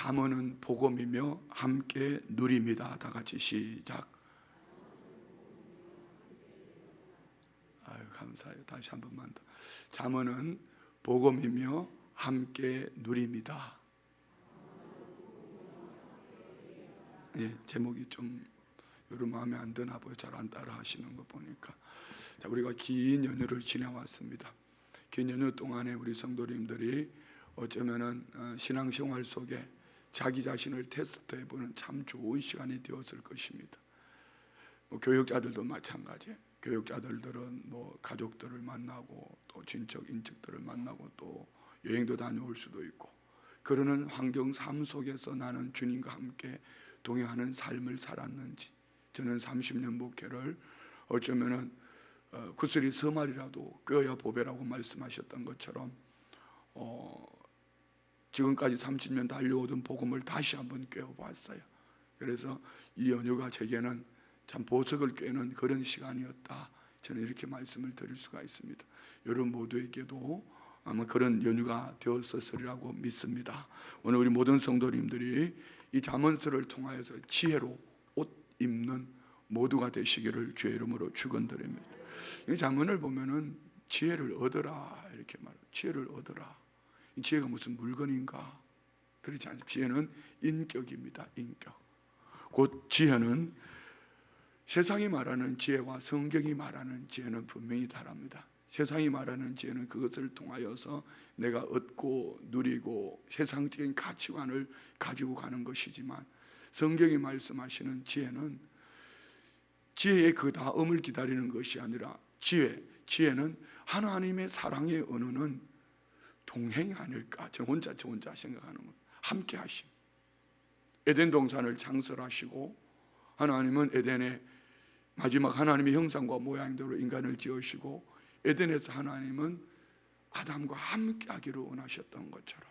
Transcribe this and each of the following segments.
잠언은 복음이며 함께 누림이다. 다 같이 시작. 아유, 감사해요. 다시 한 번만 더. 잠언은 복음이며 함께 누림이다. 예, 제목이 좀 여러분 마음에 안 드나 봐요. 잘 안 따라 하시는 거 보니까. 자, 우리가 긴 연휴를 지내왔습니다. 긴 연휴 동안에 우리 성도님들이 어쩌면은 신앙생활 속에 자기 자신을 테스트해보는 참 좋은 시간이 되었을 것입니다. 교육자들도 마찬가지예요. 교육자들은 가족들을 만나고 또 친척 인척들을 만나고 또 여행도 다녀올 수도 있고, 그러는 환경 삶 속에서 나는 주님과 함께 동행하는 삶을 살았는지, 저는 30년 목회를 어쩌면은 구슬이 서말이라도 꿰어야 보배라고 말씀하셨던 것처럼 지금까지 30년 달려오던 복음을 다시 한번 꿰어보았어요. 그래서 이 연휴가 제게는 참 보석을 꿰는 그런 시간이었다, 저는 이렇게 말씀을 드릴 수가 있습니다. 여러분 모두에게도 아마 그런 연휴가 되었으리라고 믿습니다. 오늘 우리 모든 성도님들이 이 잠언서를 통하여서 지혜로 옷 입는 모두가 되시기를 주의 이름으로 축원드립니다. 이 잠언을 보면은 지혜를 얻어라 이렇게 말해요. 지혜를 얻어라. 이 지혜가 무슨 물건인가? 그렇지 않습니다. 지혜는 인격입니다. 인격. 곧 지혜는 세상이 말하는 지혜와 성경이 말하는 지혜는 분명히 다릅니다. 세상이 말하는 지혜는 그것을 통하여서 내가 얻고 누리고 세상적인 가치관을 가지고 가는 것이지만, 성경이 말씀하시는 지혜는 지혜의 그 다음을 기다리는 것이 아니라 지혜는 하나님의 사랑의 언어는 동행이 아닐까. 저 혼자 생각하는 것. 함께 하심. 에덴 동산을 창설하시고 하나님은 에덴의 마지막 하나님의 형상과 모양대로 인간을 지으시고, 에덴에서 하나님은 아담과 함께 하기를 원하셨던 것처럼,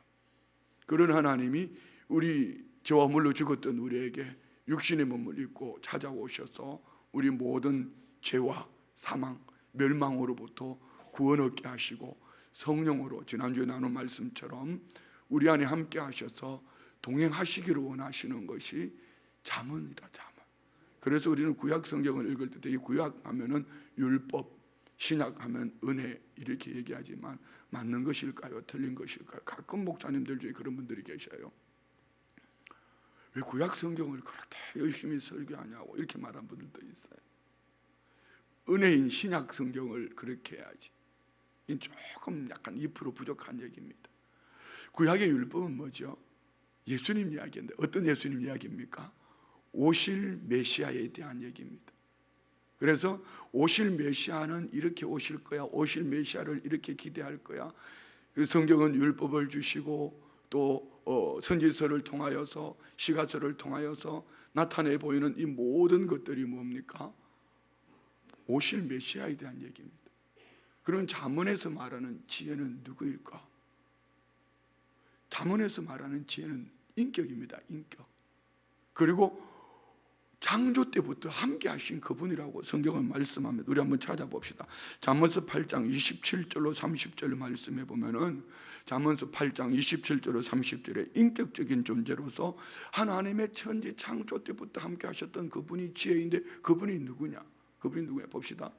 그런 하나님이 우리 죄와 물로 죽었던 우리에게 육신의 몸을 입고 찾아오셔서 우리 모든 죄와 사망, 멸망으로부터 구원 얻게 하시고, 성령으로 지난주에 나눈 말씀처럼 우리 안에 함께 하셔서 동행하시기를 원하시는 것이 잠언이다. 잠언. 그래서 우리는 구약 성경을 읽을 때 이 구약 하면은 율법, 신약 하면 은혜 이렇게 얘기하지만 맞는 것일까요? 틀린 것일까요? 가끔 목사님들 중에 그런 분들이 계셔요. 왜 구약 성경을 그렇게 열심히 설교하냐고 이렇게 말한 분들도 있어요. 은혜인 신약 성경을 그렇게 해야지. 이건 조금 약간 2% 부족한 얘기입니다. 구약의 율법은 뭐죠? 예수님 이야기인데 어떤 예수님 이야기입니까? 오실 메시아에 대한 얘기입니다. 그래서 오실 메시아는 이렇게 오실 거야, 오실 메시아를 이렇게 기대할 거야. 그래서 성경은 율법을 주시고 또 선지서를 통하여서 시가서를 통하여서 나타내 보이는 이 모든 것들이 뭡니까? 오실 메시아에 대한 얘기입니다. 그런 잠언에서 말하는 지혜는 누구일까? 잠언에서 말하는 지혜는 인격입니다. 인격. 그리고 창조 때부터 함께 하신 그분이라고 성경은 말씀합니다. 우리 한번 찾아봅시다. 잠언서 8장 27절로 30절 말씀해 보면은 잠언서 8장 27절로 30절에 인격적인 존재로서 하나님의 천지 창조 때부터 함께 하셨던 그분이 지혜인데, 그분이 누구냐? 봅시다.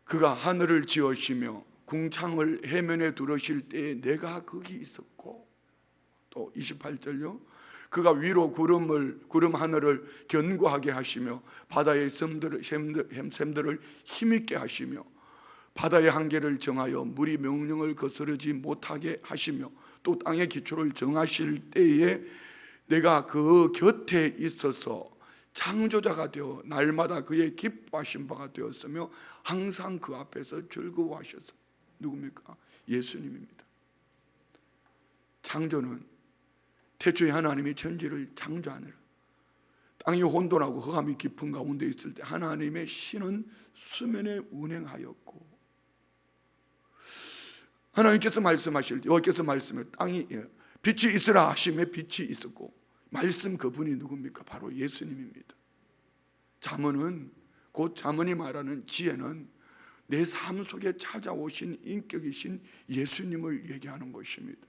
그가 하늘을 지으시며 궁창을 해면에 두르실 때에 내가 거기 있었고, 또 28절요. 그가 위로 구름 하늘을 견고하게 하시며 바다의 샘들을 힘있게 하시며 바다의 한계를 정하여 물이 명령을 거스르지 못하게 하시며 또 땅의 기초를 정하실 때에 내가 그 곁에 있어서 창조자가 되어 날마다 그의 기뻐하신 바가 되었으며 항상 그 앞에서 즐거워하셔서. 누굽니까? 예수님입니다. 창조는 태초에 하나님이 천지를 창조하느라 땅이 혼돈하고 흑암이 깊은 가운데 있을 때 하나님의 신은 수면에 운행하였고, 하나님께서 말씀하실 때 여호와께서 말씀을 땅이 빛이 있으라 하심에 빛이 있었고, 말씀 그분이 누굽니까? 바로 예수님입니다. 잠언은, 곧 잠언이 말하는 지혜는 내 삶 속에 찾아오신 인격이신 예수님을 얘기하는 것입니다.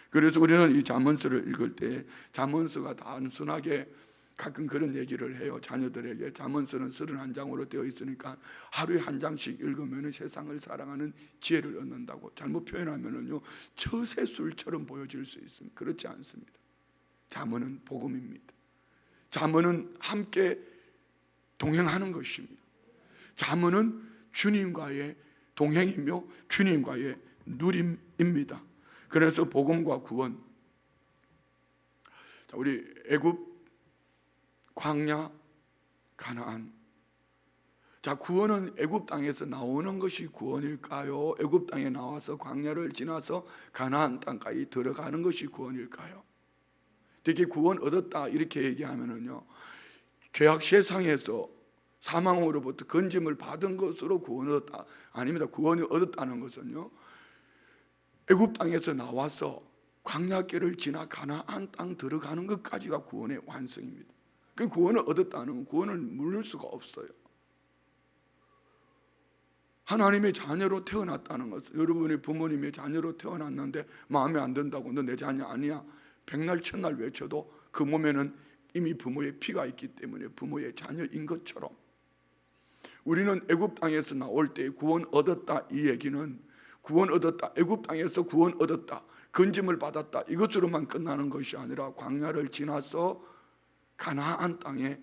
그래서 우리는 이 잠언서를 읽을 때 잠언서가 단순하게 가끔 그런 얘기를 해요. 자녀들에게 잠언서는 31장으로 되어 있으니까 하루에 한 장씩 읽으면 세상을 사랑하는 지혜를 얻는다고. 잘못 표현하면요 처세술처럼 보여질 수 있습니다. 그렇지 않습니다. 잠언은 복음입니다. 잠언은 함께 동행하는 것입니다. 잠언은 주님과의 동행이며 주님과의 누림입니다. 그래서 복음과 구원, 우리 애굽, 광야, 가나안. 자, 구원은 애굽 땅에서 나오는 것이 구원일까요? 애굽 땅에 나와서 광야를 지나서 가나안 땅까지 들어가는 것이 구원일까요? 되게 구원 얻었다 이렇게 얘기하면은요, 죄악 세상에서 사망으로부터 건짐을 받은 것으로 구원을 얻었다. 아닙니다. 구원을 얻었다는 것은요, 애굽 땅에서 나와서 광야길을 지나 가나안 땅 들어가는 것까지가 구원의 완성입니다. 그 구원을 얻었다는 건 구원을 물을 수가 없어요. 하나님의 자녀로 태어났다는 것, 여러분이 부모님의 자녀로 태어났는데 마음에 안 든다고 너 내 자녀 아니야, 백날 천날 외쳐도 그 몸에는 이미 부모의 피가 있기 때문에 부모의 자녀인 것처럼, 우리는 애굽 땅에서 나올 때 구원 얻었다 이 얘기는 구원 얻었다, 애굽 땅에서 구원 얻었다, 건짐을 받았다 이것으로만 끝나는 것이 아니라 광야를 지나서 가나안 땅에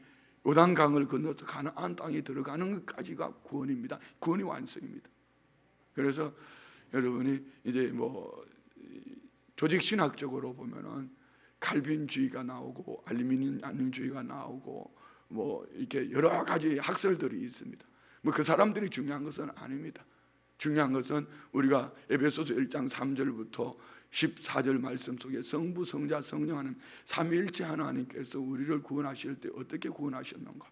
요단강을 건너서 가나안 땅에 들어가는 것까지가 구원입니다. 구원이 완성입니다. 그래서 여러분이 이제 조직 신학적으로 보면은 칼빈주의가 나오고 알미니안주의가 나오고 이렇게 여러 가지 학설들이 있습니다. 그 사람들이 중요한 것은 아닙니다. 중요한 것은 우리가 에베소서 1장 3절부터 14절 말씀 속에 성부, 성자, 성령 하는 삼위일체 하나님께서 우리를 구원하실 때 어떻게 구원하셨는가?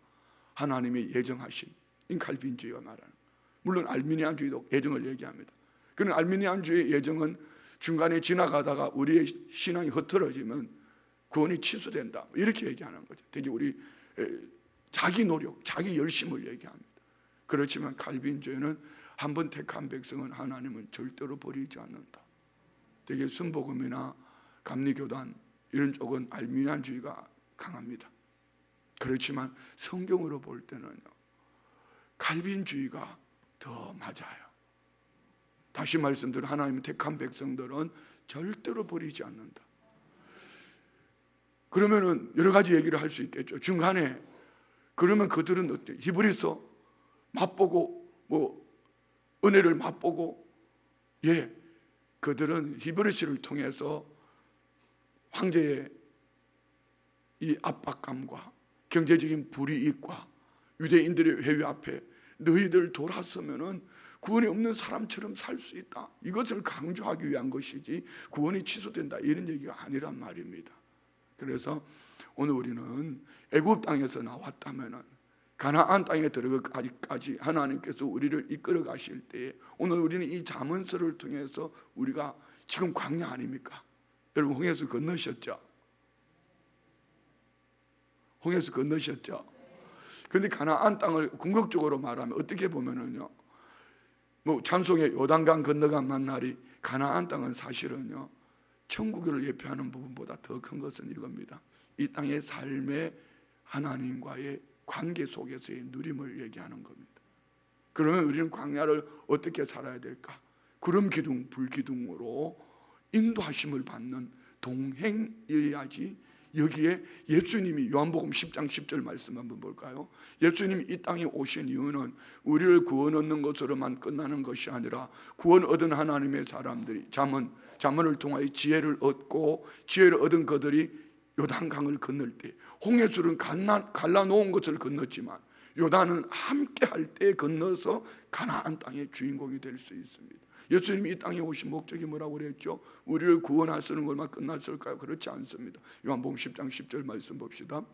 하나님의 예정하신, 이 칼빈주의가 말하는, 물론 알미니안주의도 예정을 얘기합니다. 그런 알미니안주의 예정은 중간에 지나가다가 우리의 신앙이 흐트러지면 구원이 취소된다 이렇게 얘기하는 거죠. 되게 우리 자기 노력, 자기 열심을 얘기합니다. 그렇지만 칼빈주의는 한번 택한 백성은 하나님은 절대로 버리지 않는다. 되게 순복음이나 감리교단 이런 쪽은 알미니안주의가 강합니다. 그렇지만 성경으로 볼 때는요, 칼빈주의가 더 맞아요. 다시 말씀드려, 하나님 택한 백성들은 절대로 버리지 않는다. 그러면은 여러 가지 얘기를 할 수 있겠죠. 중간에 그러면 그들은 어때? 히브리서 맛보고 은혜를 맛보고, 그들은 히브리서를 통해서 황제의 이 압박감과 경제적인 불이익과 유대인들의 회의 앞에 너희들 돌아서면은 구원이 없는 사람처럼 살 수 있다, 이것을 강조하기 위한 것이지 구원이 취소된다 이런 얘기가 아니란 말입니다. 그래서 오늘 우리는 애굽 땅에서 나왔다면은 가나안 땅에 들어가기까지 하나님께서 우리를 이끌어 가실 때에 오늘 우리는 이 잠언서를 통해서 우리가 지금 광야 아닙니까? 여러분 홍해에서 건너셨죠? 홍해에서 건너셨죠? 그런데 가나안 땅을 궁극적으로 말하면 어떻게 보면은요, 찬송의 요단강 건너간 만날이 가나안 땅은 사실은요 천국을 예표하는 부분보다 더 큰 것은 이겁니다. 이 땅의 삶의 하나님과의 관계 속에서의 누림을 얘기하는 겁니다. 그러면 우리는 광야를 어떻게 살아야 될까? 구름 기둥, 불 기둥으로 인도하심을 받는 동행이어야지. 여기에 예수님이 요한복음 10장 10절 말씀 한번 볼까요? 예수님이 이 땅에 오신 이유는 우리를 구원 얻는 것으로만 끝나는 것이 아니라 구원 얻은 하나님의 사람들이 잠언을 통하여 지혜를 얻고, 지혜를 얻은 그들이 요단강을 건널 때, 홍해수는 갈라놓은 것을 건넜지만 요단은 함께 할 때 건너서 가나안 땅의 주인공이 될 수 있습니다. 예수님이 이 땅에 오신 목적이 뭐라고 그랬죠? 우리를 구원하시는 것만 끝났을까요? 그렇지 않습니다. 요한복음 10장 10절 말씀 봅시다.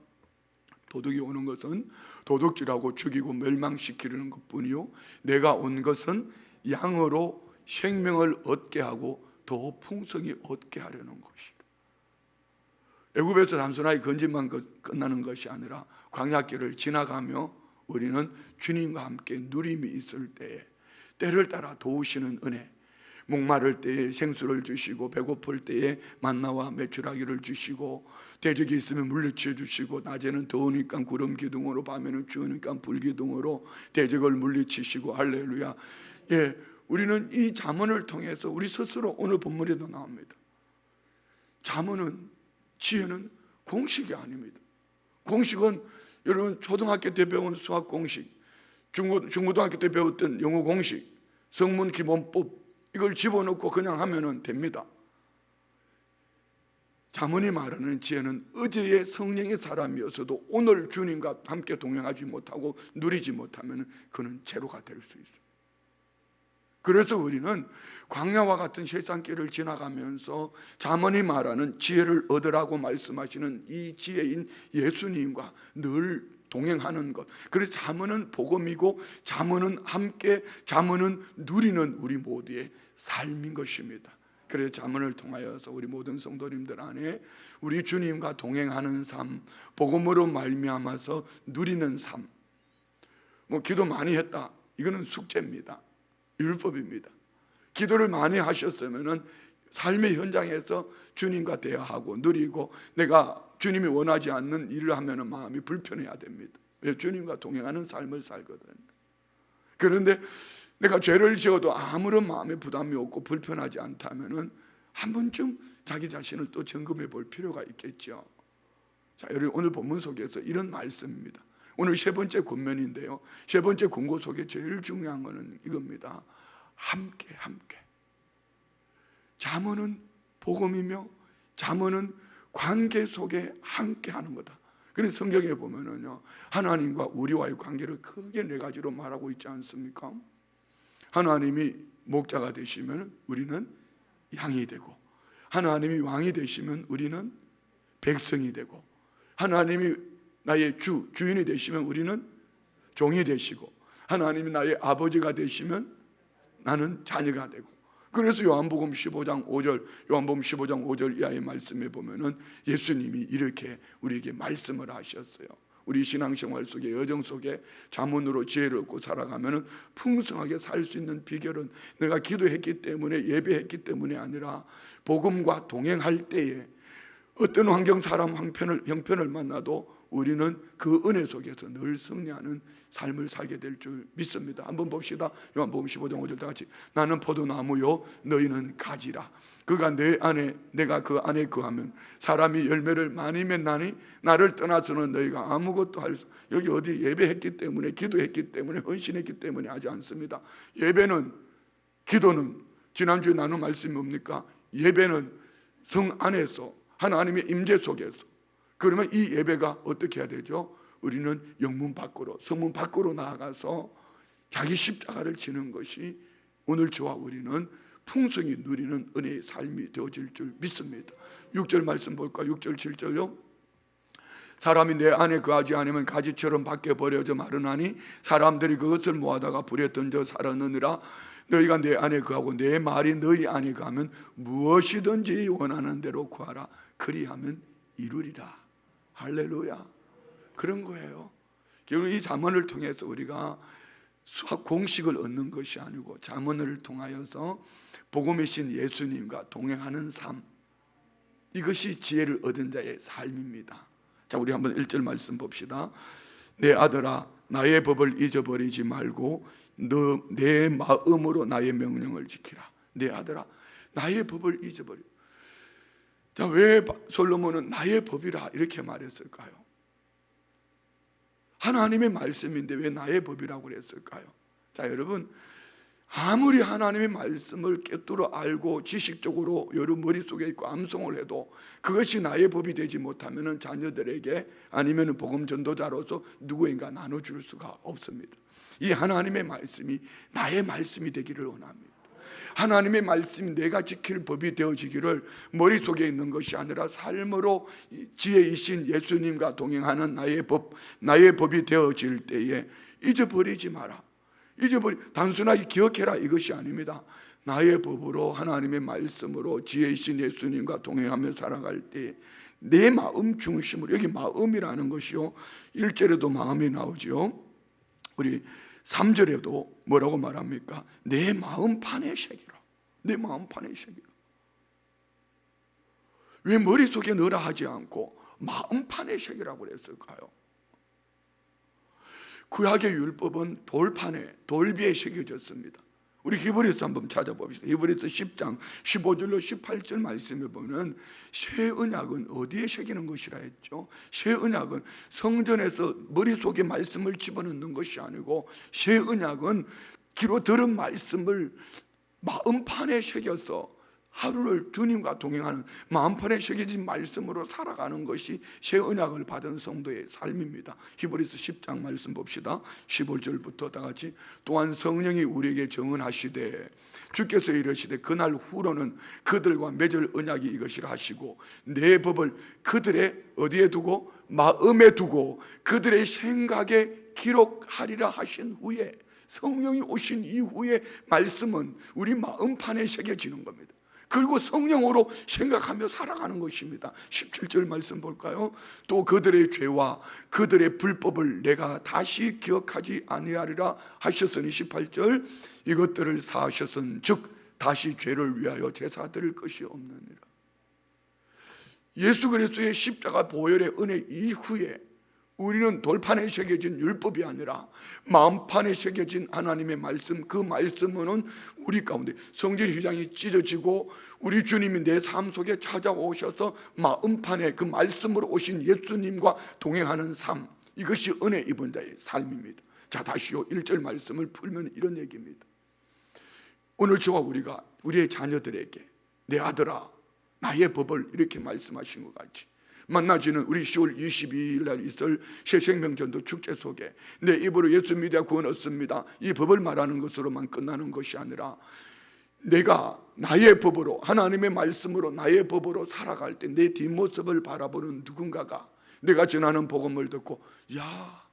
도둑이 오는 것은 도둑질하고 죽이고 멸망시키려는 것뿐이요 내가 온 것은 양으로 생명을 얻게 하고 더 풍성히 얻게 하려는 것이다. 애굽에서 단순하게 건짐만 끝나는 것이 아니라 광야길을 지나가며 우리는 주님과 함께 누림이 있을 때에 때를 따라 도우시는 은혜, 목마를 때에 생수를 주시고 배고플 때에 만나와 메추라기를 주시고 대적이 있으면 물리쳐 주시고 낮에는 더우니까 구름 기둥으로 밤에는 추우니까 불 기둥으로 대적을 물리치시고 할렐루야. 예, 우리는 이 잠언을 통해서 우리 스스로 오늘 본문에도 나옵니다. 잠언은 지혜는 공식이 아닙니다. 공식은 여러분 초등학교 때 배운 수학 공식, 중고등학교 때 배웠던 영어 공식, 성문 기본법 이걸 집어넣고 그냥 하면 됩니다. 잠언이 말하는 지혜는 어제의 성령의 사람이었어도 오늘 주님과 함께 동행하지 못하고 누리지 못하면 그는 제로가 될 수 있어요. 그래서 우리는 광야와 같은 세상길을 지나가면서 잠언이 말하는 지혜를 얻으라고 말씀하시는 이 지혜인 예수님과 늘 동행하는 것. 그래서 잠언은 복음이고 잠언은 함께, 잠언은 누리는 우리 모두의 삶인 것입니다. 그래서 잠언을 통하여서 우리 모든 성도님들 안에 우리 주님과 동행하는 삶, 복음으로 말미암아서 누리는 삶. 기도 많이 했다, 이거는 숙제입니다. 율법입니다. 기도를 많이 하셨으면은 삶의 현장에서 주님과 대화하고 누리고, 내가 주님이 원하지 않는 일을 하면은 마음이 불편해야 됩니다. 왜? 주님과 동행하는 삶을 살거든요. 그런데 내가 죄를 지어도 아무런 마음의 부담이 없고 불편하지 않다면은 한 번쯤 자기 자신을 또 점검해 볼 필요가 있겠죠. 자, 여러분 오늘 본문 속에서 이런 말씀입니다. 오늘 세 번째 권면인데요, 세 번째 권고 속에 제일 중요한 것은 이겁니다. 함께. 잠언은 복음이며 잠언은 관계 속에 함께 하는 거다. 그래서 성경에 보면은요, 하나님과 우리와의 관계를 크게 네 가지로 말하고 있지 않습니까? 하나님이 목자가 되시면 우리는 양이 되고, 하나님이 왕이 되시면 우리는 백성이 되고, 하나님이 나의 주인이 되시면 우리는 종이 되시고, 하나님이 나의 아버지가 되시면 나는 자녀가 되고. 그래서 요한복음 15장 5절 이하의 말씀에 보면은 예수님이 이렇게 우리에게 말씀을 하셨어요. 우리 신앙생활 속에, 여정 속에 잠언으로 지혜를 얻고 살아가면은 풍성하게 살 수 있는 비결은 내가 기도했기 때문에, 예배했기 때문이 아니라 복음과 동행할 때에 어떤 환경, 사람, 형편을 만나도 우리는 그 은혜 속에서 늘 승리하는 삶을 살게 될 줄 믿습니다. 한번 봅시다. 요한복음 15장 5절 다 같이. 나는 포도나무요 너희는 가지라. 그가 내 안에, 내가 그 안에 거하면 사람이 열매를 많이 맺나니 나를 떠나서는 너희가 아무것도 할 수. 여기 어디 예배했기 때문에, 기도했기 때문에, 헌신했기 때문에 하지 않습니다. 예배는, 기도는, 지난주에 나눈 말씀이 뭡니까? 예배는 성 안에서 하나님의 임재 속에서. 그러면 이 예배가 어떻게 해야 되죠? 우리는 영문 밖으로, 성문 밖으로 나아가서 자기 십자가를 지는 것이 오늘 저와 우리는 풍성히 누리는 은혜의 삶이 되어질 줄 믿습니다. 6절 말씀 볼까? 6절 7절요. 사람이 내 안에 거하지 않으면 가지처럼 밖에 버려져 마르나니 사람들이 그것을 모아다가 불에 던져 살았느니라. 너희가 내 안에 거하고 내 말이 너희 안에 거하면 무엇이든지 원하는 대로 구하라. 그리하면 이루리라. 할렐루야. 그런 거예요. 결국 이 잠언을 통해서 우리가 수학 공식을 얻는 것이 아니고 잠언을 통하여서 복음이신 예수님과 동행하는 삶, 이것이 지혜를 얻은 자의 삶입니다. 자, 우리 한번 1절 말씀 봅시다. 내 아들아, 나의 법을 잊어버리지 말고 너 내 마음으로 나의 명령을 지키라. 내 아들아, 나의 법을 잊어버려. 자, 왜 솔로몬은 나의 법이라 이렇게 말했을까요? 하나님의 말씀인데 왜 나의 법이라고 그랬을까요? 자, 여러분, 아무리 하나님의 말씀을 꿰뚫어 알고 지식적으로 여러분 머릿속에 있고 암송을 해도 그것이 나의 법이 되지 못하면 자녀들에게, 아니면 복음 전도자로서 누구인가 나눠줄 수가 없습니다. 이 하나님의 말씀이 나의 말씀이 되기를 원합니다. 하나님의 말씀이 내가 지킬 법이 되어지기를, 머릿속에 있는 것이 아니라 삶으로 지혜이신 예수님과 동행하는 나의 법이 되어질 때에 잊어버리지 마라. 단순하게 기억해라 이것이 아닙니다. 나의 법으로, 하나님의 말씀으로 지혜이신 예수님과 동행하며 살아갈 때 내 마음 중심으로, 여기 마음이라는 것이요, 1절에도 마음이 나오죠. 우리 3절에도 뭐라고 말합니까? 내 마음 판에 새기라. 내 마음판에 새기라. 왜 머릿속에 넣으라 하지 않고 마음판에 새기라고 그랬을까요? 구약의 율법은 돌판에, 돌비에 새겨졌습니다. 우리 히브리서 한번 찾아봅시다. 히브리서 10장 15절로 18절 말씀에 보면 새 언약은 어디에 새기는 것이라 했죠? 새 언약은 성전에서 머릿속에 말씀을 집어넣는 것이 아니고 새 언약은 귀로 들은 말씀을 마음판에 새겨서 하루를 주님과 동행하는 마음판에 새겨진 말씀으로 살아가는 것이 새 언약을 받은 성도의 삶입니다. 히브리서 10장 말씀 봅시다. 15절부터 다 같이. 또한 성령이 우리에게 정언하시되 주께서 이르시되 그날 후로는 그들과 맺을 언약이 이것이라 하시고 내 법을 그들의 어디에 두고 마음에 두고 그들의 생각에 기록하리라 하신 후에, 성령이 오신 이후에 말씀은 우리 마음판에 새겨지는 겁니다. 그리고 성령으로 생각하며 살아가는 것입니다. 17절 말씀 볼까요? 또 그들의 죄와 그들의 불법을 내가 다시 기억하지 아니하리라 하셨으니 18절 이것들을 사하셨은 즉 다시 죄를 위하여 제사 드릴 것이 없느니라. 예수 그리스도의 십자가 보혈의 은혜 이후에 우리는 돌판에 새겨진 율법이 아니라 마음판에 새겨진 하나님의 말씀, 그 말씀은 우리 가운데 성전 휘장이 찢어지고 우리 주님이 내 삶 속에 찾아오셔서 마음판에 그 말씀으로 오신 예수님과 동행하는 삶, 이것이 은혜 입은 자의 삶입니다. 자, 다시요 1절 말씀을 풀면 이런 얘기입니다. 오늘 저와 우리가 우리의 자녀들에게 내 아들아 나의 법을 이렇게 말씀하신 것 같이 만나지는 우리 10월 22일 날 있을 새생명전도 축제 속에 내 입으로 예수 믿어 구원 얻습니다, 이 법을 말하는 것으로만 끝나는 것이 아니라 내가 나의 법으로, 하나님의 말씀으로 나의 법으로 살아갈 때 내 뒷모습을 바라보는 누군가가 내가 전하는 복음을 듣고 야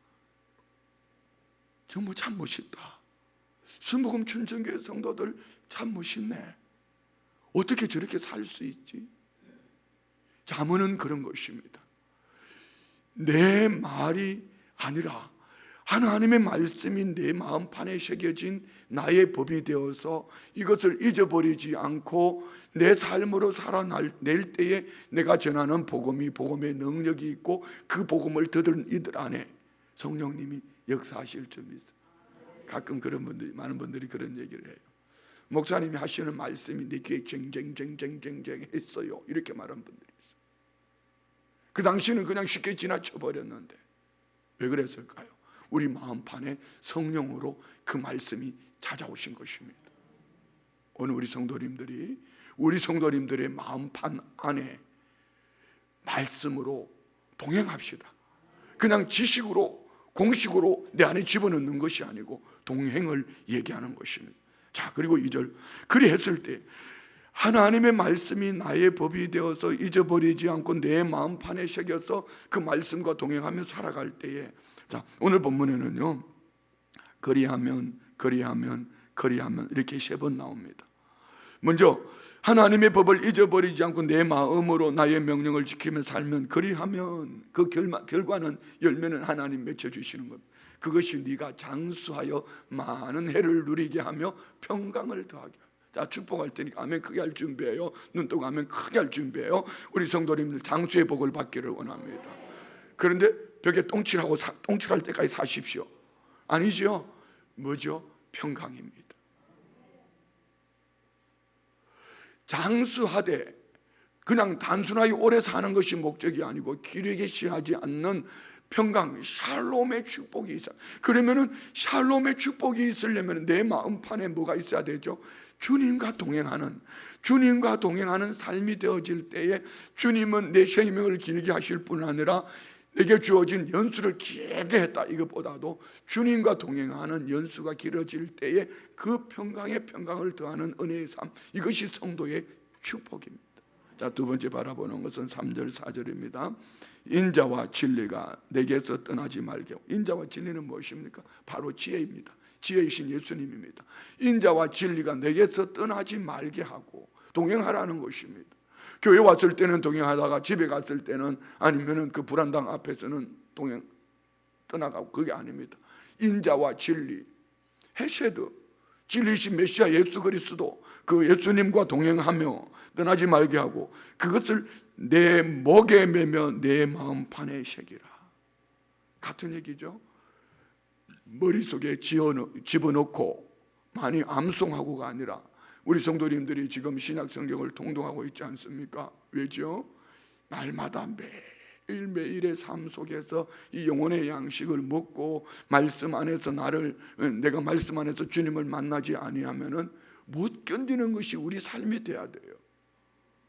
정말 참 멋있다, 순복음 춘천교회 성도들 참 멋있네, 어떻게 저렇게 살 수 있지? 잠언은 그런 것입니다. 내 말이 아니라 하나님의 말씀이 내 마음판에 새겨진 나의 법이 되어서 이것을 잊어버리지 않고 내 삶으로 살아낼 때에 내가 전하는 복음이 복음의 능력이 있고 그 복음을 듣는 이들 안에 성령님이 역사하실 줄 믿습니다. 가끔 그런 분들이, 많은 분들이 그런 얘기를 해요. 목사님이 하시는 말씀이 내 귀에 쟁쟁쟁쟁쟁쟁 했어요, 이렇게 말한 분들이 있어요. 그 당시는 그냥 쉽게 지나쳐버렸는데 왜 그랬을까요? 우리 마음판에 성령으로 그 말씀이 찾아오신 것입니다. 오늘 우리 성도님들의 마음판 안에 말씀으로 동행합시다. 그냥 지식으로 공식으로 내 안에 집어넣는 것이 아니고 동행을 얘기하는 것입니다. 자, 그리고 2절 그리했을 때 하나님의 말씀이 나의 법이 되어서 잊어버리지 않고 내 마음판에 새겨서 그 말씀과 동행하며 살아갈 때에, 자, 오늘 본문에는요 그리하면 이렇게 3번 나옵니다. 먼저 하나님의 법을 잊어버리지 않고 내 마음으로 나의 명령을 지키며 살면, 그리하면 그 결과는, 열매는 하나님 맺혀주시는 겁니다. 그것이 네가 장수하여 많은 해를 누리게 하며 평강을 더하게 합니다. 자, 축복할 테니까 아멘 크게 할 준비해요. 눈 뜨고 아멘 크게 할 준비해요. 우리 성도님들 장수의 복을 받기를 원합니다. 그런데 벽에 똥칠할 때까지 사십시오. 아니죠. 뭐죠? 평강입니다. 장수하되 그냥 단순하게 오래 사는 것이 목적이 아니고 기력에 시하지 않는 평강, 샬롬의 축복이 있어요. 그러면은 샬롬의 축복이 있으려면 내 마음판에 뭐가 있어야 되죠? 주님과 동행하는 삶이 되어질 때에 주님은 내 생명을 길게 하실 뿐 아니라 내게 주어진 연수를 길게 했다, 이것보다도 주님과 동행하는 연수가 길어질 때에 그 평강을 더하는 은혜의 삶, 이것이 성도의 축복입니다. 자, 두 번째 바라보는 것은 3절 4절입니다. 인자와 진리가 내게서 떠나지 말게. 인자와 진리는 무엇입니까? 바로 지혜입니다. 지혜이신 예수님입니다. 인자와 진리가 내게서 떠나지 말게 하고 동행하라는 것입니다. 교회 왔을 때는 동행하다가 집에 갔을 때는, 아니면은 그 불안당 앞에서는 떠나가고, 그게 아닙니다. 인자와 진리, 헤세드, 진리이신 메시아 예수 그리스도 그 예수님과 동행하며 떠나지 말게 하고 그것을 내 목에 매며 내 마음판에 새기라. 같은 얘기죠. 머릿속에 집어넣고 많이 암송하고가 아니라 우리 성도님들이 지금 신약 성경을 통독하고 있지 않습니까? 왜죠? 날마다 매일매일의 삶 속에서 이 영혼의 양식을 먹고 말씀 안에서 내가 말씀 안에서 주님을 만나지 아니하면은 못 견디는 것이 우리 삶이 돼야 돼요.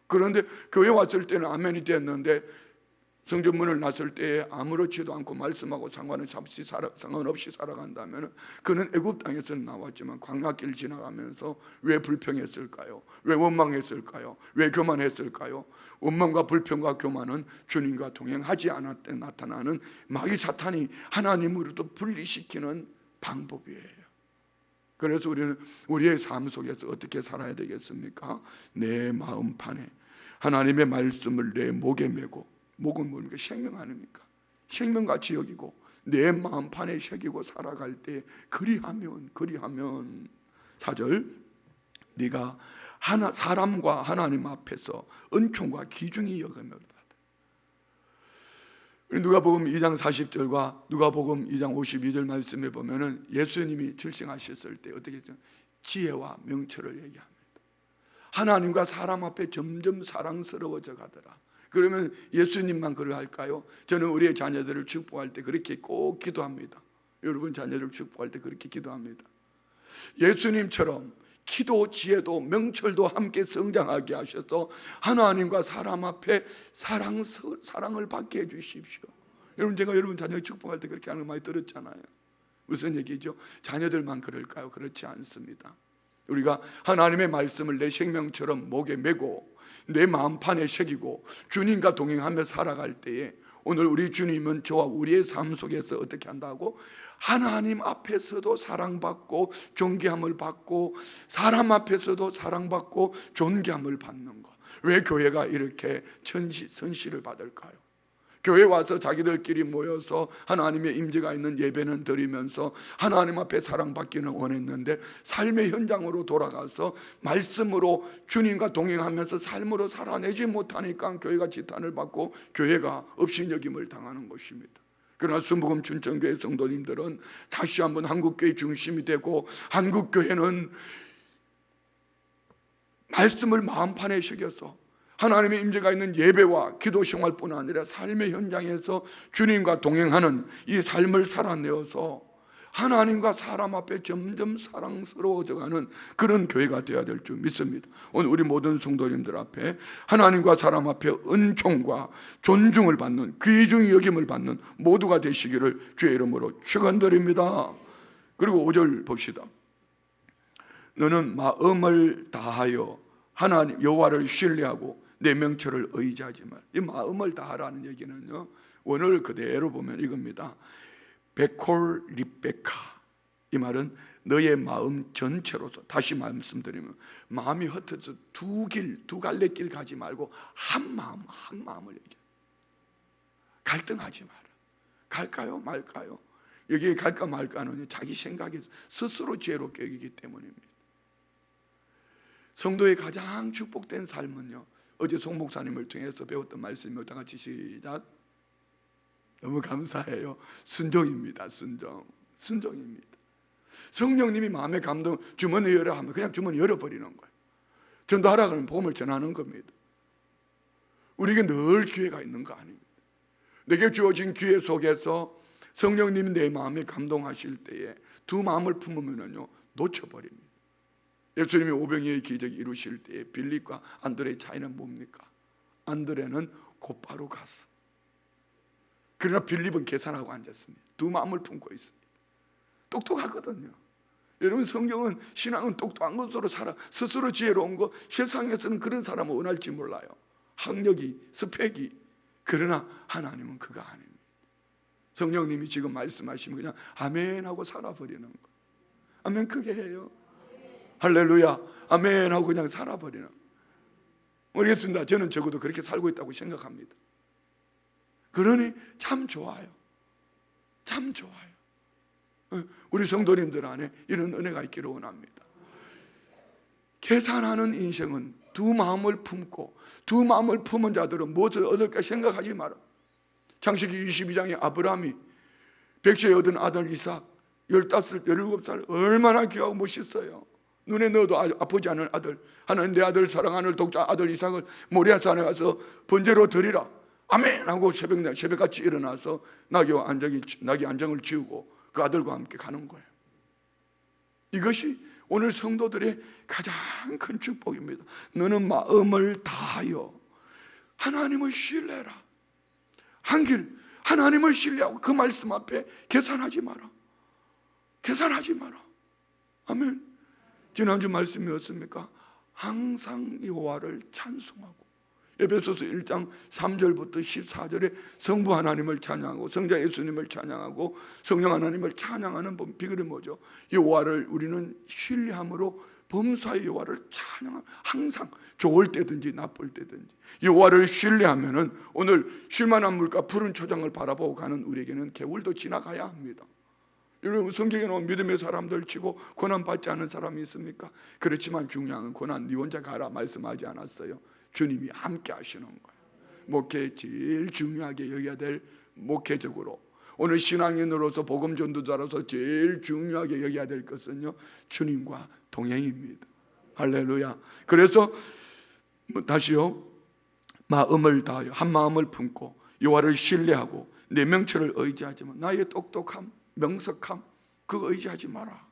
그런데 교회 왔을 때는 아멘이 됐는데 성전문을 났을 때에 아무렇지도 않고 말씀하고 상관없이 살아간다면 그는 애굽 땅에서 나왔지만 광야길 지나가면서 왜 불평했을까요? 왜 원망했을까요? 왜 교만했을까요? 원망과 불평과 교만은 주님과 동행하지 않을 때 나타나는 마귀 사탄이 하나님으로부터 분리시키는 방법이에요. 그래서 우리는 우리의 삶 속에서 어떻게 살아야 되겠습니까? 내 마음판에 하나님의 말씀을 내 목에 메고, 목은 뭡니까? 생명 아닙니까? 생명같이 여기고 내 마음판에 새기고 살아갈 때 그리하면 4절 네가 사람과 하나님 앞에서 은총과 기중이 여김을 받아. 누가복음 2장 40절과 누가복음 2장 52절 말씀에 보면은 예수님이 출생하셨을 때 어떻게 했죠? 지혜와 명철을 얘기합니다. 하나님과 사람 앞에 점점 사랑스러워져 가더라. 그러면 예수님만 그러할까요? 저는 우리의 자녀들을 축복할 때 그렇게 꼭 기도합니다. 여러분 자녀를 축복할 때 그렇게 기도합니다. 예수님처럼 기도, 지혜도, 명철도 함께 성장하게 하셔서 하나님과 사람 앞에 사랑을 받게 해주십시오. 여러분 제가 여러분 자녀 축복할 때 그렇게 하는 거 많이 들었잖아요. 무슨 얘기죠? 자녀들만 그럴까요? 그렇지 않습니다. 우리가 하나님의 말씀을 내 생명처럼 목에 메고 내 마음판에 새기고 주님과 동행하며 살아갈 때에 오늘 우리 주님은 저와 우리의 삶 속에서 어떻게 한다고? 하나님 앞에서도 사랑받고 존귀함을 받고 사람 앞에서도 사랑받고 존귀함을 받는 것. 왜 교회가 이렇게 선시를 받을까요? 교회 와서 자기들끼리 모여서 하나님의 임재가 있는 예배는 드리면서 하나님 앞에 사랑받기는 원했는데 삶의 현장으로 돌아가서 말씀으로 주님과 동행하면서 삶으로 살아내지 못하니까 교회가 지탄을 받고 교회가 업신여김을 당하는 것입니다. 그러나 순복음 춘천교회 성도님들은 다시 한번 한국교회 중심이 되고 한국교회는 말씀을 마음판에 새겨서 하나님의 임재가 있는 예배와 기도 생활뿐 아니라 삶의 현장에서 주님과 동행하는 이 삶을 살아내어서 하나님과 사람 앞에 점점 사랑스러워져가는 그런 교회가 되어야 될 줄 믿습니다. 오늘 우리 모든 성도님들 앞에 하나님과 사람 앞에 은총과 존중을 받는 귀중히 여김을 받는 모두가 되시기를 주의 이름으로 축원드립니다. 그리고 5절 봅시다. 너는 마음을 다하여 하나님 여호와를 신뢰하고 내 명철을 의지하지 말. 이 마음을 다하라는 얘기는요, 원어를 그대로 보면 이겁니다. 베콜 리베카. 이 말은 너의 마음 전체로서, 다시 말씀드리면 마음이 흩어져 두 갈래 길 가지 말고 한 마음을 얘기해. 갈등하지 마라. 갈까요 말까요? 여기에 갈까 말까는 자기 생각에서 스스로 죄롭게 여기기 때문입니다. 성도의 가장 축복된 삶은요, 어제 송 목사님을 통해서 배웠던 말씀이 다 같이 시작. 너무 감사해요. 순종입니다. 순종입니다. 성령님이 마음의 감동 주머니 열어 하면 그냥 주머니 열어버리는 거예요. 전도하라 그러면 복음을 전하는 겁니다. 우리에게 늘 기회가 있는 거 아닙니다. 내게 주어진 기회 속에서 성령님이 내 마음에 감동하실 때에 두 마음을 품으면요 놓쳐버립니다. 예수님이 오병이의 기적을 이루실 때에 빌립과 안드레의 차이는 뭡니까? 안드레는 곧바로 갔어. 그러나 빌립은 계산하고 앉았습니다. 두 마음을 품고 있습니다. 똑똑하거든요. 여러분 성경은 신앙은 똑똑한 것으로 살아 스스로 지혜로운 거 세상에서는 그런 사람을 원할지 몰라요. 학력이 스펙이. 그러나 하나님은 그가 아닙니다. 성령님이 지금 말씀하시면 그냥 아멘 하고 살아버리는 거. 아멘 크게 해요. 할렐루야 아멘 하고 그냥 살아버리는. 모르겠습니다. 저는 적어도 그렇게 살고 있다고 생각합니다. 그러니 참 좋아요. 참 좋아요. 우리 성도님들 안에 이런 은혜가 있기를 원합니다. 계산하는 인생은 두 마음을 품고, 두 마음을 품은 자들은 무엇을 얻을까 생각하지 마라. 창세기 22장에 아브라함이 백세에 얻은 아들 이삭, 15, 17살 얼마나 귀하고 멋있어요. 눈에 넣어도 아프지 않은 아들, 하나님 내 아들 사랑하는 독자 아들 이삭을 모리아산에 가서 번제로 드리라. 아멘 하고 새벽같이 일어나서 나귀 안장을 지우고 그 아들과 함께 가는 거예요. 이것이 오늘 성도들의 가장 큰 축복입니다. 너는 마음을 다하여 하나님을 신뢰해라. 한 길 하나님을 신뢰하고 그 말씀 앞에 계산하지 마라. 계산하지 마라. 아멘. 지난주 말씀이었습니까? 항상 여호와를 찬송하고, 에베소서 1장 3절부터 14절에 성부 하나님을 찬양하고 성자 예수님을 찬양하고 성령 하나님을 찬양하는 비결이 뭐죠? 여호와를 우리는 신뢰함으로 범사의 여호와를 찬양하고, 항상 좋을 때든지 나쁠 때든지 여호와를 신뢰하면은 오늘 쉴만한 물가 푸른 초장을 바라보고 가는 우리에게는 개울도 지나가야 합니다. 여러분, 성경에 나온 믿음의 사람들 치고 고난 받지 않은 사람이 있습니까? 그렇지만 중요한 고난 네 혼자 가라 말씀하지 않았어요. 주님이 함께 하시는 거예요. 목회 제일 중요하게 여겨야 될, 목회적으로 오늘 신앙인으로서 복음 전도자로서 제일 중요하게 여겨야 될 것은요, 주님과 동행입니다. 할렐루야. 그래서 다시요, 마음을 다하여 한 마음을 품고 여호와를 신뢰하고 내 명철을 의지하지만 나의 똑똑함, 명석함 그거 의지하지 마라.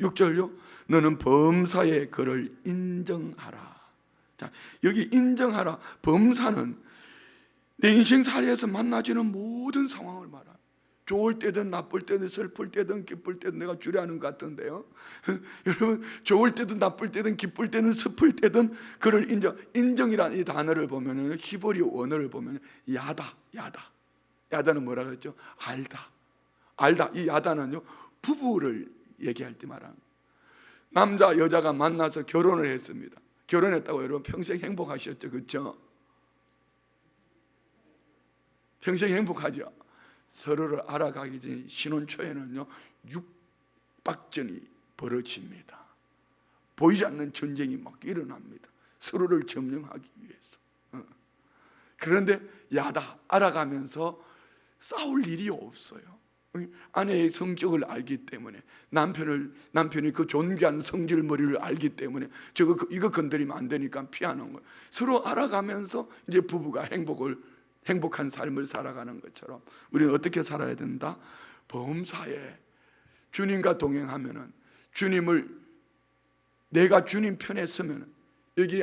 6절요, 너는 범사의 그를 인정하라. 자, 여기 인정하라. 범사는 내 인생살이에서 만나지는 모든 상황을 말합니다. 좋을 때든 나쁠 때든 슬플 때든 기쁠 때든, 내가 주례하는 것 같은데요. 여러분, 좋을 때든 나쁠 때든 기쁠 때든 슬플 때든 그를 인정이라는 이 단어를 보면은, 히브리 원어를 보면 야다는 뭐라 그랬죠? 알다. 이 야다는요, 부부를 얘기할 때 말하는, 남자 여자가 만나서 결혼을 했습니다. 결혼했다고 여러분 평생 행복하셨죠? 그렇죠? 평생 행복하죠? 서로를 알아가기 전 신혼 초에는요, 육박전이 벌어집니다. 보이지 않는 전쟁이 막 일어납니다. 서로를 점령하기 위해서. 그런데 알아가면서 싸울 일이 없어요. 아내의 성격을 알기 때문에, 남편이 그 존귀한 성질머리를 알기 때문에 이거 건드리면 안 되니까 피하는 거예요. 서로 알아가면서 이제 부부가 행복한 삶을 살아가는 것처럼 우리는 어떻게 살아야 된다? 범사에 주님과 동행하면은, 내가 주님 편에 서면은, 여기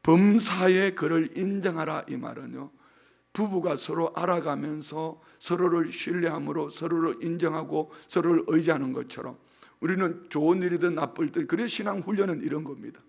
범사에 그를 인정하라 이 말은요, 부부가 서로 알아가면서 서로를 신뢰함으로 서로를 인정하고 서로를 의지하는 것처럼 우리는 좋은 일이든 나쁠 때, 그래서 신앙 훈련은 이런 겁니다.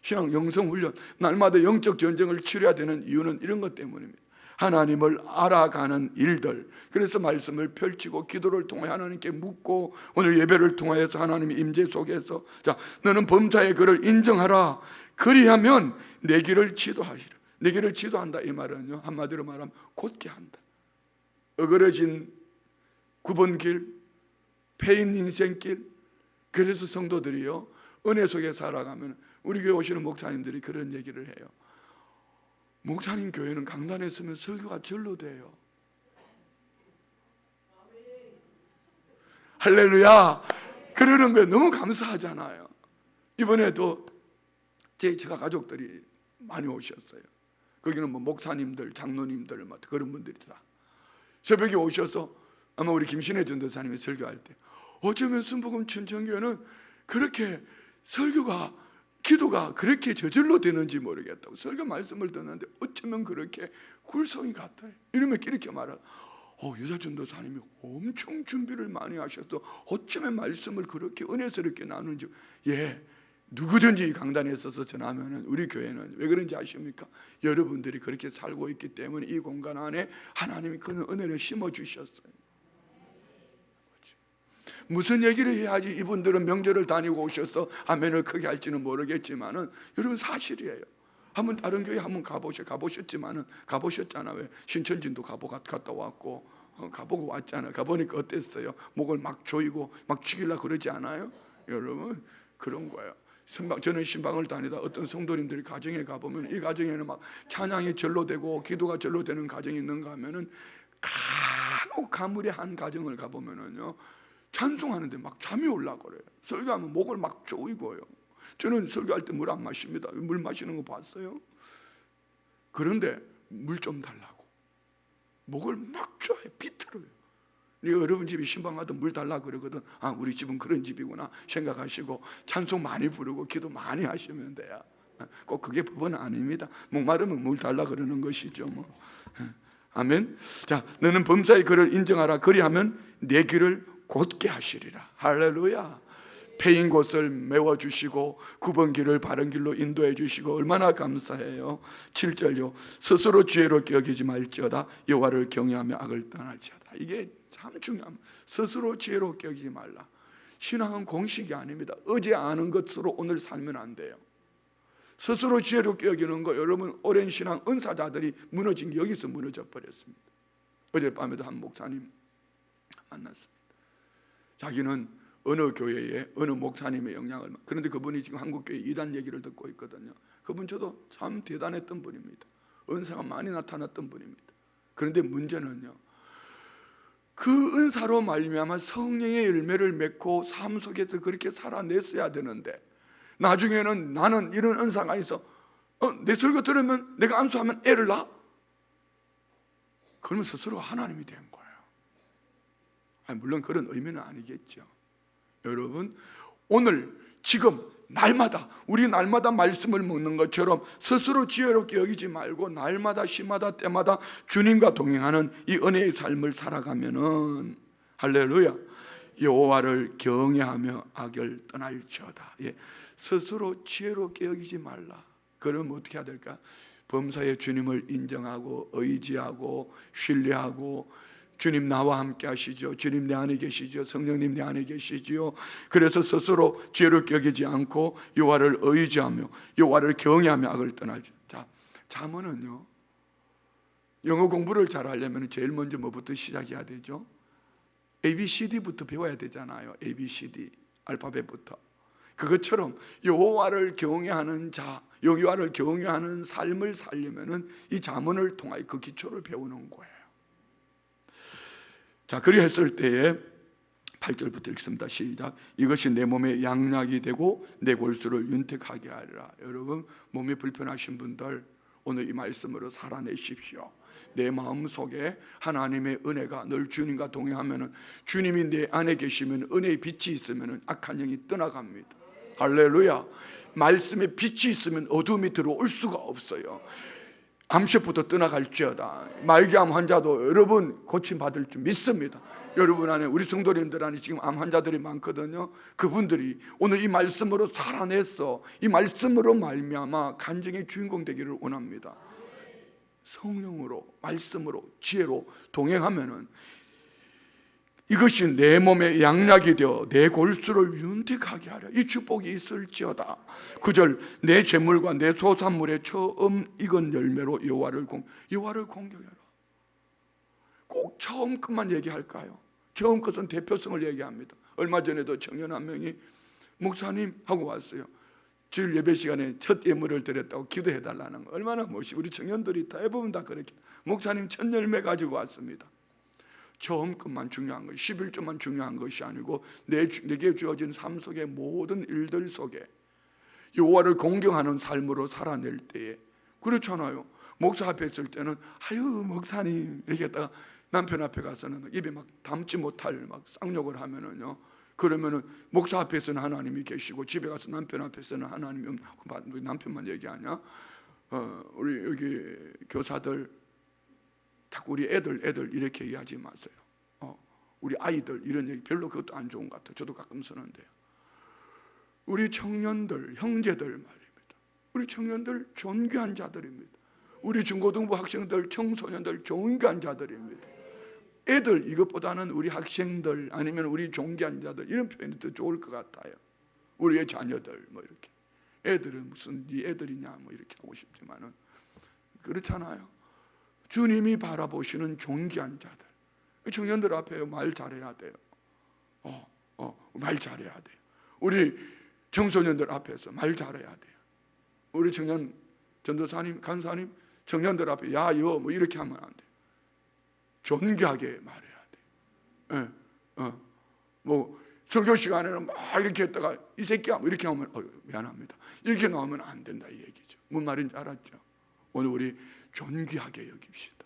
신앙 영성 훈련, 날마다 영적 전쟁을 치러야 되는 이유는 이런 것 때문입니다. 하나님을 알아가는 일들, 그래서 말씀을 펼치고 기도를 통해 하나님께 묻고, 오늘 예배를 통하여서 하나님의 임재 속에서, 자, 너는 범사의 그를 인정하라. 그리하면 내 길을 지도하시라. 내 길을 지도한다 이 말은요, 한마디로 말하면 곧게 한다. 어그러진 9번 길, 패인 인생길. 그래서 성도들이요, 은혜 속에 살아가면, 우리 교회 오시는 목사님들이 그런 얘기를 해요. 목사님 교회는 강단에 서면 설교가 절로 돼요. 할렐루야. 그러는 거에 너무 감사하잖아요. 이번에도 제가 가족들이 많이 오셨어요. 거기는 뭐 목사님들, 장로님들, 그런 분들이 다 새벽에 오셔서, 아마 우리 김신혜 전도사님이 설교할 때, 어쩌면 순복음 천천교회는 그렇게 기도가 그렇게 저절로 되는지 모르겠다고, 설교 말씀을 듣는데 어쩌면 그렇게 굴성이 같아요. 이러면 이렇게 말하고, 여자 전도사님이 엄청 준비를 많이 하셔서 어쩌면 말씀을 그렇게 은혜스럽게 나누는지. 예, 누구든지 강단에 서서 전하면 우리 교회는 왜 그런지 아십니까? 여러분들이 그렇게 살고 있기 때문에 이 공간 안에 하나님이 그 은혜를 심어주셨어요. 무슨 얘기를 해야지 이분들은 명절을 다니고 오셔서 아멘을 크게 할지는 모르겠지만은, 여러분 사실이에요. 한번 다른 교회 한번 가보셨지만은, 가보셨잖아. 왜 신천진도 갔다 왔고, 가보고 왔잖아. 가보니까 어땠어요? 목을 막 조이고 막 죽이려고 그러지 않아요? 여러분, 그런 거예요. 저는 신방을 다니다 어떤 성도님들이 가정에 가보면 이 가정에는 막 찬양이 절로 되고 기도가 절로 되는 가정이 있는가 하면은 간혹 가물의 한 가정을 가보면은요 찬송하는데 막 잠이 올라 그래요. 설교하면 목을 막 조이고요. 저는 설교할 때 물 안 마십니다. 물 마시는 거 봤어요? 그런데 물 좀 달라고 목을 막 조여 비틀어요. 여러분 집이 신방 가든 물 달라 그러거든. 아, 우리 집은 그런 집이구나 생각하시고 찬송 많이 부르고 기도 많이 하시면 돼요. 꼭 그게 법은 아닙니다. 목마르면 물 달라 그러는 것이죠 뭐. 아멘. 자, 너는 범사의 그를 인정하라. 그리하면 내 길을 곧게 하시리라. 할렐루야. 패인 곳을 메워주시고 굽은 길을 바른 길로 인도해 주시고 얼마나 감사해요. 7절요. 스스로 지혜롭게 여기지 말지어다. 여호와를 경외하며 악을 떠날지어다. 이게 참 중요합니다. 스스로 지혜롭게 여기지 말라. 신앙은 공식이 아닙니다. 어제 아는 것으로 오늘 살면 안 돼요. 스스로 지혜롭게 여기는 거, 여러분 오랜 신앙 은사자들이 무너진 게 여기서 무너져 버렸습니다. 어젯밤에도 한 목사님 만났습니다. 자기는 어느 교회에 어느 목사님의 영향을, 그런데 그분이 지금 한국교회 이단 얘기를 듣고 있거든요. 그분 저도 참 대단했던 분입니다. 은사가 많이 나타났던 분입니다. 그런데 문제는요, 그 은사로 말미암아 성령의 열매를 맺고 삶 속에서 그렇게 살아냈어야 되는데, 나중에는 나는 이런 은사가 있어, 내 설교 들으면 내가 안수하면 애를 낳아? 그러면 스스로 하나님이 된 거예요. 아니, 물론 그런 의미는 아니겠죠. 여러분, 오늘 지금 날마다, 우리 날마다 말씀을 먹는 것처럼 스스로 지혜롭게 여기지 말고 날마다 시마다 때마다 주님과 동행하는 이 은혜의 삶을 살아가면은, 할렐루야, 여호와를 경외하며 악을 떠날지어다. 예, 스스로 지혜롭게 여기지 말라. 그러면 어떻게 해야 될까? 범사의 주님을 인정하고 의지하고 신뢰하고, 주님 나와 함께 하시죠. 주님 내 안에 계시죠. 성령님 내 안에 계시죠. 그래서 스스로 지혜롭게 여기지 않고 여호와를 의지하며 여호와를 경외하며 악을 떠나지. 자, 잠언은요, 영어 공부를 잘 하려면 제일 먼저 뭐부터 시작해야 되죠? ABCD부터 배워야 되잖아요. ABCD 알파벳부터. 그것처럼 여호와를 경외하는 자, 여호와를 경외하는 삶을 살려면은 이 잠언을 통하여 그 기초를 배우는 거예요. 자, 그리 했을 때에 8절부터 읽습니다. 시작. 이것이 내 몸에 양약이 되고 내 골수를 윤택하게 하리라. 여러분, 몸이 불편하신 분들 오늘 이 말씀으로 살아내십시오. 내 마음속에 하나님의 은혜가 늘 주님과 동행하면, 주님이 내 안에 계시면, 은혜의 빛이 있으면 악한 영이 떠나갑니다. 할렐루야. 말씀에 빛이 있으면 어둠이 들어올 수가 없어요. 암시부터 떠나갈지어다. 말기암 환자도 여러분 고침받을 줄 믿습니다. 여러분 안에, 우리 성도님들 안에 지금 암 환자들이 많거든요. 그분들이 오늘 이 말씀으로 살아내서 이 말씀으로 말미암아 간증의 주인공 되기를 원합니다. 성령으로, 말씀으로, 지혜로 동행하면은 이것이 내 몸에 양약이 되어 내 골수를 윤택하게 하려. 이 축복이 있을지어다. 9절. 내 재물과 내 소산물의 처음 익은 열매로 여호와를 공경해라. 꼭 처음 것만 얘기할까요? 처음 것은 대표성을 얘기합니다. 얼마 전에도 청년 한 명이 목사님 하고 왔어요. 주일 예배 시간에 첫 예물을 드렸다고 기도해달라는 거. 얼마나 멋있고, 우리 청년들이 대부분 다 그렇게 목사님 첫 열매 가지고 왔습니다. 처음 것만 중요한 것이, 11조만 중요한 것이 아니고 내게 주어진 삶 속의 모든 일들 속에 여호와를 공경하는 삶으로 살아낼 때에, 그렇잖아요. 목사 앞에 있을 때는 아유 목사님 이렇게 했다가 남편 앞에 가서는 입에 막 담지 못할 막 쌍욕을 하면은요, 그러면은 목사 앞에서는 하나님이 계시고 집에 가서 남편 앞에서는 하나님이 남편만 얘기하냐? 우리 여기 교사들 자꾸 우리 애들 이렇게 얘기하지 마세요. 우리 아이들 이런 얘기 별로 그것도 안 좋은 것 같아요. 저도 가끔 쓰는데요. 우리 청년들, 형제들 말입니다. 우리 청년들 존귀한 자들입니다. 우리 중고등부 학생들, 청소년들 존귀한 자들입니다. 애들 이것보다는 우리 학생들 아니면 우리 존귀한 자들 이런 표현이 더 좋을 것 같아요. 우리의 자녀들 뭐 이렇게. 애들은 무슨 네 애들이냐 뭐 이렇게 하고 싶지만은 그렇잖아요. 주님이 바라보시는 존귀한 자들, 청년들 앞에 말 잘해야 돼요. 말 잘해야 돼요. 우리 청소년들 앞에서 말 잘해야 돼요. 우리 청년 전도사님, 간사님, 청년들 앞에 야, 여 뭐 이렇게 하면 안 돼요. 존귀하게 말해야 돼요. 뭐 설교 시간에는 막 이렇게 했다가 이 새끼야 뭐 이렇게 하면 미안합니다. 이렇게 나오면 안 된다 이 얘기죠. 뭔 말인지 알았죠? 오늘 우리 존귀하게 여깁시다.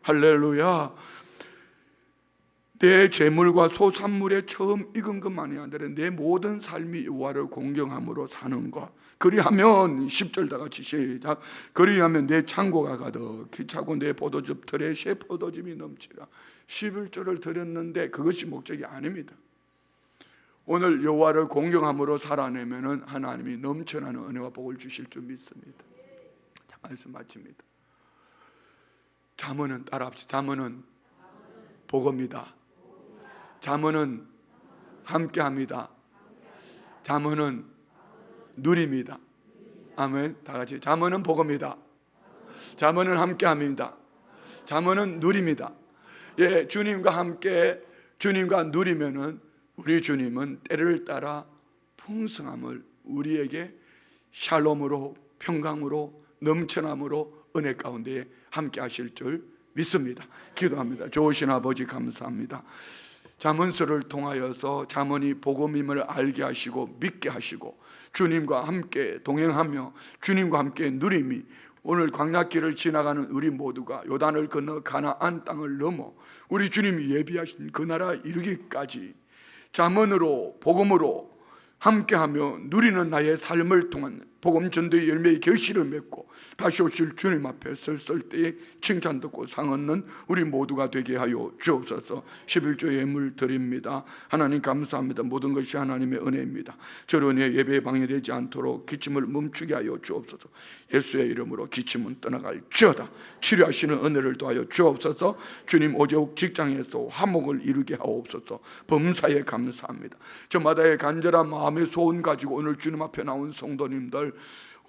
할렐루야. 내 재물과 소산물에 처음 익은 것만이 아니라 내 모든 삶이 여호와를 공경함으로 사는 것. 그리하면 10절 다 같이 시작. 그리하면 내 창고가 가득히 차고 내 포도즙 틀에 새 포도즙이 넘치라. 11절을 드렸는데 그것이 목적이 아닙니다. 오늘 여호와를 공경함으로 살아내면은 하나님이 넘쳐나는 은혜와 복을 주실 줄 믿습니다. 자, 말씀 마칩니다. 잠언은 따라합시다. 잠언은 복음이다. 잠언은 함께합니다. 잠언은 누림이다. 아멘. 다 같이 잠언은 복음이다. 잠언은 함께합니다. 잠언은 누림이다. 예, 주님과 함께 주님과 누리면은 우리 주님은 때를 따라 풍성함을 우리에게 샬롬으로 평강으로 넘쳐남으로 은혜 가운데 함께 하실 줄 믿습니다. 기도합니다. 좋으신 아버지 감사합니다. 잠언서를 통하여서 잠언이 복음임을 알게 하시고 믿게 하시고 주님과 함께 동행하며 주님과 함께 누림이 오늘 광야길을 지나가는 우리 모두가 요단을 건너 가나안 땅을 넘어 우리 주님이 예비하신 그 나라 이르기까지 잠언으로 복음으로 함께하며 누리는 나의 삶을 통한 복음 전도의 열매의 결실을 맺고 다시 오실 주님 앞에 설설 때에 칭찬 듣고 상 얻는 우리 모두가 되게 하여 주옵소서. 11조 예물 드립니다. 하나님 감사합니다. 모든 것이 하나님의 은혜입니다. 저런 은혜 예배에 방해되지 않도록 기침을 멈추게 하여 주옵소서. 예수의 이름으로 기침은 떠나갈지어다. 치료하시는 은혜를 더하여 주옵소서. 주님 오직 직장에서 화목을 이루게 하옵소서. 범사에 감사합니다. 저마다의 간절한 마음의 소원 가지고 오늘 주님 앞에 나온 성도님들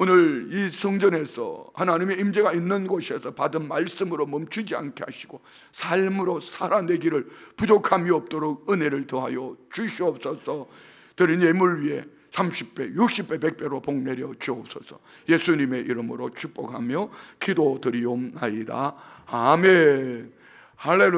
오늘 이 성전에서 하나님의 임재가 있는 곳에서 받은 말씀으로 멈추지 않게 하시고 삶으로 살아내기를 부족함이 없도록 은혜를 더하여 주시옵소서. 드린 예물 위에 30배, 60배, 100배로 복 내려 주옵소서. 예수님의 이름으로 축복하며 기도드리옵나이다. 아멘. 할렐루야.